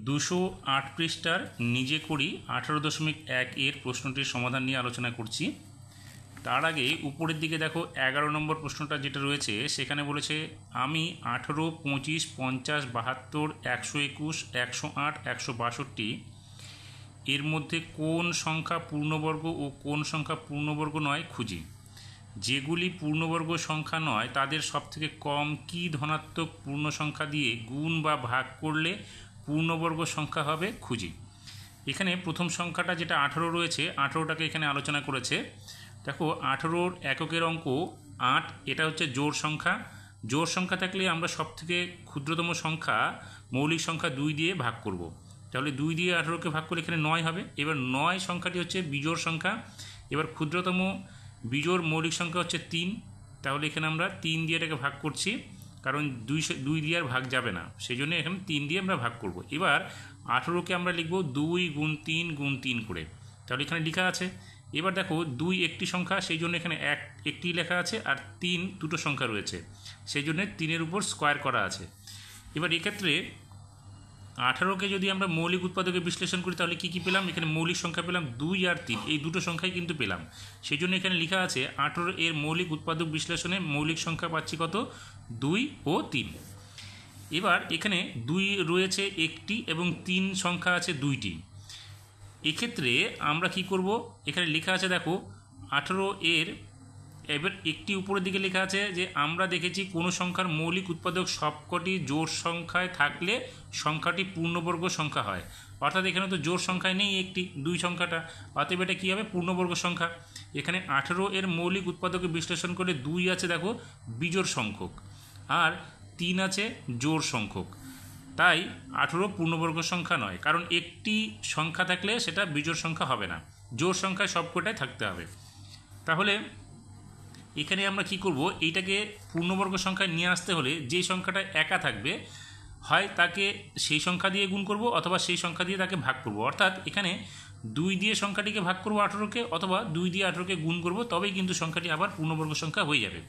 208 পৃষ্ঠার নিজে করি 18.1 এর প্রশ্নটির সমাধান নিয়ে আলোচনা করছি। তার আগে উপরের দিকে দেখো 11 নম্বর প্রশ্নটা যেটা রয়েছে সেখানে বলেছে আমি 18, 25, 50, 72, 121, 108, 162 এর মধ্যে কোন সংখ্যা পূর্ণবর্গ ও কোন সংখ্যা পূর্ণবর্গ নয় খুঁজি। যেগুলি পূর্ণবর্গ সংখ্যা নয় তাদের সবথেকে কম কি ধনাত্মক পূর্ণ সংখ্যা দিয়ে গুণ বা ভাগ করলে পূর্ণবর্গ সংখ্যা হবে খুঁজি। এখানে প্রথম সংখ্যাটা যেটা 18 রয়েছে, 18টাকে এখানে আলোচনা করেছে। দেখো 18-র এককের অঙ্ক 8, এটা হচ্ছে জোড় সংখ্যা। জোড় সংখ্যা থাকলে আমরা সবথেকে ক্ষুদ্রতম সংখ্যা মৌলিক সংখ্যা 2 দিয়ে ভাগ করব। তাহলে 2 দিয়ে 18কে ভাগ করলে এখানে 9 হবে। এবার 9 সংখ্যাটি হচ্ছে বিজোড় সংখ্যা। এবার ক্ষুদ্রতম বিজোড় মৌলিক সংখ্যা হচ্ছে 3, তাহলে এখানে আমরা 3 দিয়ে এটাকে ভাগ করছি, কারণ 2 দিয়ে আর ভাগ যাবে না, সেই জন্য এখানে 3 দিয়ে আমরা ভাগ করব। এবার 18কে আমরা লিখব 2 গুণ 3 গুণ 3 করে, তাহলে এখানে লেখা আছে। এবার দেখো 2 একটি সংখ্যা, সেই জন্য এখানে একটি লেখা আছে, আর 3 দুটো সংখ্যা রয়েছে, সেই জন্য 3-এর উপর স্কোয়ার করা আছে। এবার এক্ষেত্রে 18কে যদি আমরা মৌলিক উৎপাদকে বিশ্লেষণ করি তাহলে কি কি পেলাম, এখানে মৌলিক সংখ্যা পেলাম 2 আর 3, এই দুটো সংখ্যাই কিন্তু পেলাম। সেই জন্য এখানে লেখা আছে 18 এর মৌলিক উৎপাদক বিশ্লেষণে মৌলিক সংখ্যা পাচ্ছি কত, 2 ও 3। এবার এখানে 2 রয়েছে একটি এবং 3 সংখ্যা আছে 2টি। এক্ষেত্রে আমরা কি করব, এখানে লেখা আছে দেখো 18 এর, এবার একটি উপরের দিকে লেখা আছে যে আমরা দেখেছি কোনো সংখ্যার মৌলিক উৎপাদক সবকটি জোড় সংখ্যায় থাকলে সংখ্যাটি পূর্ণবর্গ সংখ্যা হয়। অর্থাৎ এখানে তো জোড় সংখ্যায় নেই একটি, 2 সংখ্যাটা, অতএব এটা কী হবে, পূর্ণবর্গ সংখ্যা। এখানে 18 এর মৌলিক উৎপাদকে বিশ্লেষণ করে 2 আছে দেখো বিজোড় সংখ্যক, আর 3 আছে জোড় সংখ্যক, তাই 18 পূর্ণবর্গ সংখ্যা নয়, কারণ একটি সংখ্যা থাকলে সেটা বিজোড় সংখ্যা হবে না, জোড় সংখ্যায় সবকটাই থাকতে হবে। তাহলে এখানে আমরা কি করব, এইটাকে পূর্ণবর্গ সংখ্যায় নিয়ে আসতে হলে যে সংখ্যাটা একা থাকবে হয় তাকে সেই সংখ্যা দিয়ে গুণ করব, অথবা সেই সংখ্যা দিয়ে তাকে ভাগ করব। অর্থাৎ এখানে 2 দিয়ে সংখ্যাটিকে ভাগ করব 18কে, অথবা 2 দিয়ে 18কে গুণ করব, তবেই কিন্তু সংখ্যাটি আবার পূর্ণবর্গ সংখ্যা হয়ে যাবে।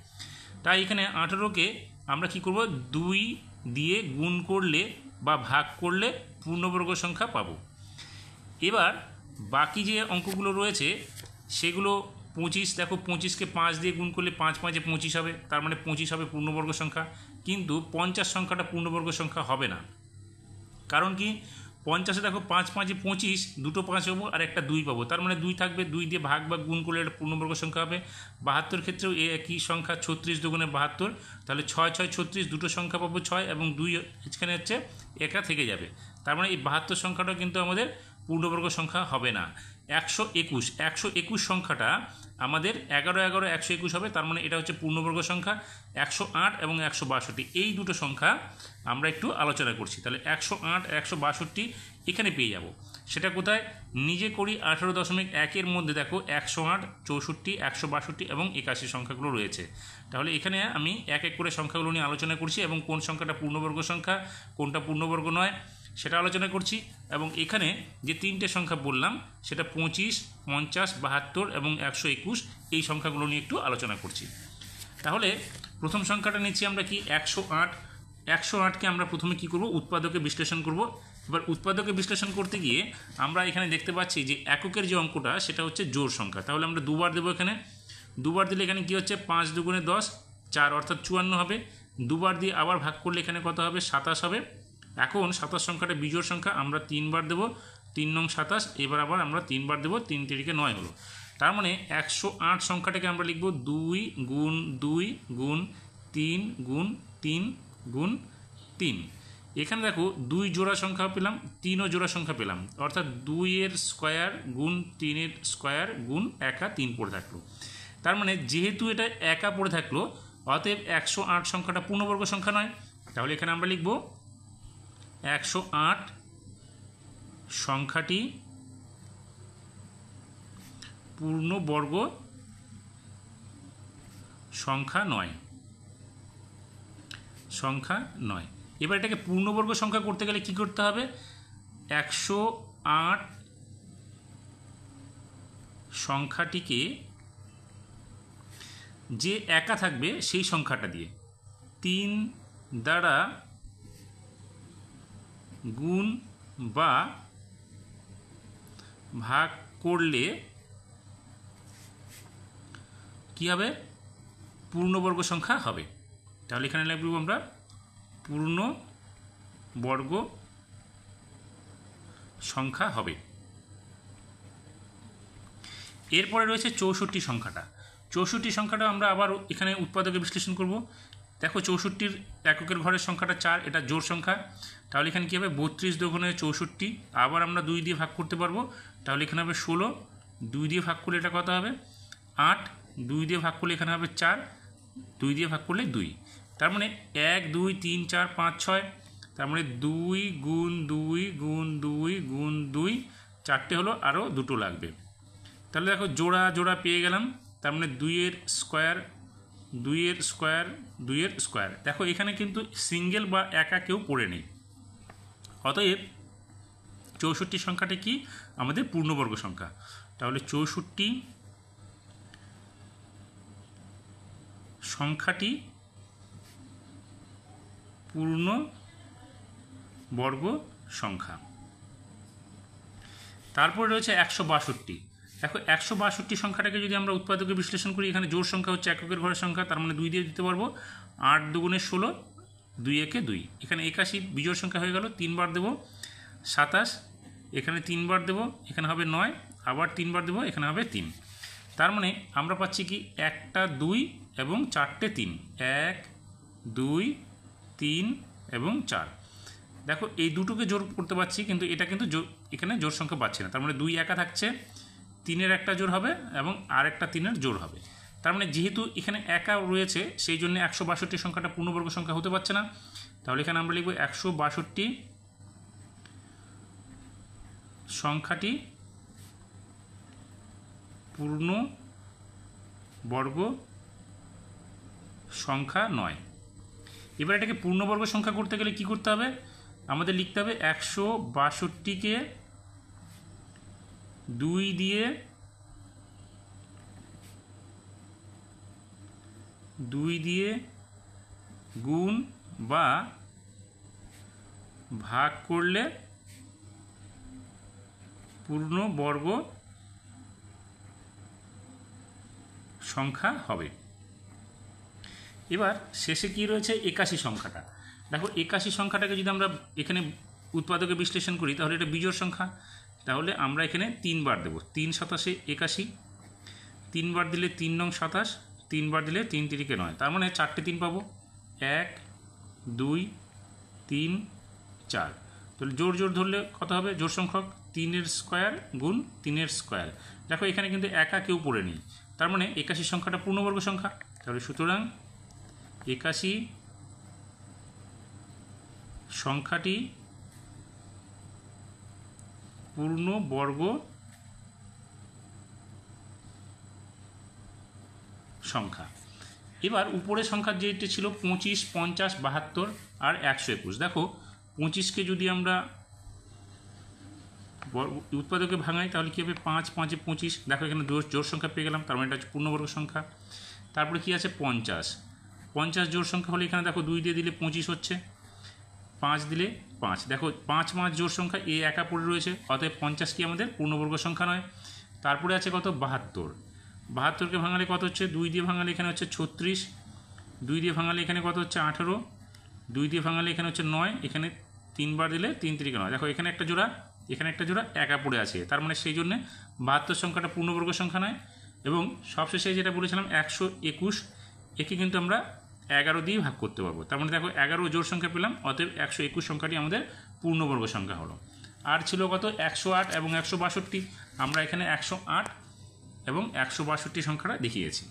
তাই এখানে 18কে আমরা কি করব, 2 দিয়ে গুণ করলে বা ভাগ করলে পূর্ণবর্গ সংখ্যা পাব। এবার বাকি যে অঙ্কগুলো রয়েছে সেগুলো 25, দেখো 25কে 5 দিয়ে গুণ করলে 5 5 25 হবে, তার মানে 25 হবে পূর্ণবর্গ সংখ্যা। কিন্তু 50 সংখ্যাটা পূর্ণবর্গ সংখ্যা হবে না, কারণ কি, 50-এ দেখো 5 5 25, দুটো 5 পাবো আর একটা 2 পাবো, তার মানে 2 থাকবে, 2 দিয়ে ভাগ বা গুণ করলে এটা পূর্ণবর্গ সংখ্যা হবে। 72 ক্ষেত্রেও একই সংখ্যা, 36 দুগুণে 72, তাহলে 6 6 36, দুটো সংখ্যা পাবো 6, এবং 2 এখানে হচ্ছে একা থেকে যাবে, তার মানে এই 72 সংখ্যাটা কিন্তু আমাদের পূর্ণবর্গ সংখ্যা হবে না। 121 সংখ্যাটা আমাদের 11 11 121 হবে, তার মানে এটা হচ্ছে পূর্ণবর্গ সংখ্যা। 108 এবং 162 এই দুটো সংখ্যা আমরা একটু আলোচনা করছি। তাহলে 108 162 এখানে পেয়ে যাব, সেটা কোথায়, নিজে করি 18.1 মধ্যে দেখো 108, 64, 162 এবং 81 সংখ্যাগুলো রয়েছে। তাহলে এখানে আমি এক এক করে সংখ্যাগুলো নিয়ে আলোচনা করছি, এবং কোন সংখ্যাটা পূর্ণবর্গ সংখ্যা কোনটা পূর্ণবর্গ নয় সেটা আলোচনা করছি। এবং এখানে যে 3টে সংখ্যা বললাম সেটা 25, 50, 72 এবং 121, এই সংখ্যাগুলো নিয়ে একটু আলোচনা করছি। তাহলে প্রথম সংখ্যাটা নিচ্ছি আমরা কি, 108। 108কে আমরা প্রথমে কি করব, উৎপাদকে বিশ্লেষণ করব। এবার উৎপাদকে বিশ্লেষণ করতে গিয়ে আমরা এখানে দেখতে পাচ্ছি যে এককের যে অঙ্কটা সেটা হচ্ছে জোড় সংখ্যা, তাহলে আমরা দুবার দেবো। এখানে দুবার দিলে এখানে কি হচ্ছে, 5 দুগুণে 10, 4 অর্থাৎ 54 হবে। দুবার দিয়ে আবার ভাগ করলে এখানে কত হবে, 27 হবে। এখন 27 সংখ্যাটা বিজোড় সংখ্যা, আমরা 3 বার দেবো, 3 নং 27, এবার আবার আমরা 3 বার দেবো, 3 তিরিকে 9 হলো। তার মানে 108 সংখ্যাটাকে আমরা লিখব 2 গুণ 2 গুণ 3 গুণ 3 গুণ 3। এখানে দেখো 2 জোড়া সংখ্যা পেলাম, 3ও জোড়া সংখ্যা পেলাম, অর্থাৎ 2 এর স্কোয়ার গুণ 3 এর স্কোয়ার গুণ একা 3 পড়ে থাকলো। তার মানে যেহেতু এটা একা পড়ে থাকলো, অতএব 108 সংখ্যাটা পূর্ণবর্গ সংখ্যা নয়। তাহলে এখানে আমরা লিখব 108 সংখ্যাটি পূর্ণবর্গ সংখ্যা নয়, সংখ্যা নয়। এবার এটাকে পূর্ণবর্গ সংখ্যা করতে গেলে কি করতে হবে, 108 সংখ্যাটিকে যে একা থাকবে সেই সংখ্যাটা দিয়ে 3 দ্বারা গুণ বা ভাগ করলে কি হবে? পূর্ণবর্গ সংখ্যা হবে। তাহলে এখানে লিখব আমরা পূর্ণবর্গ সংখ্যা হবে। এরপরে রয়েছে 64 সংখ্যাটা। 64 সংখ্যাটা আমরা আবার এখানে উৎপাদকে বিশ্লেষণ করব। দেখো 64-র এককের ঘরের সংখ্যাটা 4, এটা জোড় সংখ্যা। তাহলে এখানে কী হবে? 32 দুগুণে 64, আবার আমরা 2 দিয়ে ভাগ করতে পারবো। তাহলে এখানে হবে 16, 2 দিয়ে ভাগ করলে এটা কত হবে? 8, 2 দিয়ে ভাগ করলে এখানে হবে 4, 2 দিয়ে ভাগ করলে 2। তার মানে 1 2 3 4 5 6, তার মানে 2 গুণ 2 গুণ 2 গুণ 2, 4টে হলো, আরও 2টো লাগবে। তাহলে দেখো জোড়া জোড়া পেয়ে গেলাম। তার মানে 2-এর স্কোয়ার 2-এর স্কোয়ার 2-এর স্কোয়ার। দেখো এখানে কিন্তু সিঙ্গেল বা একা কেউ পড়ে নেই। অতএব 64 সংখ্যাটি কি? আমাদের পূর্ণবর্গ সংখ্যা। তাহলে 64 সংখ্যাটি পূর্ণবর্গ সংখ্যা। তারপরে রয়েছে 162। দেখো 162 সংখ্যাটাকে যদি আমরা উৎপাদকে বিশ্লেষণ করি, এখানে জোড় সংখ্যা হচ্ছে এককের ঘরের সংখ্যা, তার মানে 2 দিয়ে দিতে পারবো। 8 দুগুণে 16, 2 একে 2। এখানে 81 বিজোড় সংখ্যা হয়ে গেল, 3 বার দেবো। 27, এখানে 3 বার দেবো, এখানে হবে 9, আবার 3 বার দেবো, এখানে হবে 3। তার মানে আমরা পাচ্ছি কি? 1টা 2 এবং 4টে 3, 1 2 3 এবং 4। দেখো এই দুটোকে জোর করতে পারছি, কিন্তু এটা কিন্তু এখানে জোড় সংখ্যা পাচ্ছি না। তার মানে 2 একা থাকছে, 3-এর একটা জোড় হবে এবং আরেকটা 3-এর জোড় হবে। তার মানে যেহেতু এখানে একা রয়েছে, সেই জন্য 162 সংখ্যাটা পূর্ণবর্গ সংখ্যা হতে পারছে না। তাহলে এখানে আমরা লিখব 162 সংখ্যাটি পূর্ণবর্গ সংখ্যা নয়। এবার এটাকে পূর্ণবর্গ সংখ্যা করতে গেলে কি করতে হবে? আমাদের লিখতে হবে 162কে 2 দিয়ে গুণ বা ভাগ করলে পূর্ণবর্গ সংখ্যা হবে। এবার শেষে কি রয়েছে? 81 সংখ্যাটা। দেখো 81 সংখ্যাটাকে যদি আমরা এখানে উৎপাদকে বিশ্লেষণ করি, তাহলে এটা বিজোড় সংখ্যা। তাহলে আমরা এখানে 3 বার দেবো। 3 7 81, 3 বার দিলে 3 নং 27, 3 বার দিলে 3 3-কে 9। তার মানে 4টে 3 পাবো, 1 2 3 4। তাহলে জোড় জোড় ধরলে কত হবে? জোড় সংখ্যক 3-এর স্কোয়ার গুণ 3-এর স্কোয়ার। দেখো এখানে কিন্তু একা কেউ পড়ে নেই। তার মানে 81 সংখ্যাটা পূর্ণবর্গ সংখ্যা। তাহলে সুতরাং 81 সংখ্যাটি পূর্ণবর্গ সংখ্যা। এবার উপরের সংখ্যা যেটি ছিল 25 50 72 আর 121। দেখো 25কে যদি আমরা উৎপাদকে ভাঙাই, তাহলে কী হবে? 5 5 25। দেখো এখানে জোড় সংখ্যা পেয়ে গেলাম, তার মানে এটা হচ্ছে পূর্ণবর্গ সংখ্যা। তারপরে কি আছে? 50 50 জোড় সংখ্যা হলে এখানে দেখো 2 দিয়ে দিলে 25 হচ্ছে, 5 দিলে 5। দেখো 5 5 জোড় সংখ্যা, এ একা পড়ে রয়েছে, অতএব 50 কি আমাদের পূর্ণবর্গ সংখ্যা নয়। তারপরে আছে কত? 72। 72কে ভাঙালে কত হচ্ছে? 2 দিয়ে ভাঙালে এখানে হচ্ছে 36, 2 দিয়ে ভাঙালে এখানে কত হচ্ছে? 18, 2 দিয়ে ভাঙালে এখানে হচ্ছে 9, এখানে 3 বার দিলে 3 3-কে 9। দেখো এখানে একটা জোড়া, এখানে একটা জোড়া একা পড়ে আছে, তার মানে সেই জন্যে 72 সংখ্যাটা পূর্ণবর্গ সংখ্যা নয়। এবং সবশেষে যেটা বলেছিলাম 121, একে কিন্তু আমরা 11 দিয়ে ভাগ করতে পারবো। তার মানে দেখো 11 জোড় সংখ্যা পেলাম, অতএব 121 সংখ্যাটি আমাদের পূর্ণবর্গ সংখ্যা হলো। আর ছিল কত? 108 এবং 162। আমরা এখানে 108 এবং 162 সংখ্যাটা দেখিয়েছি।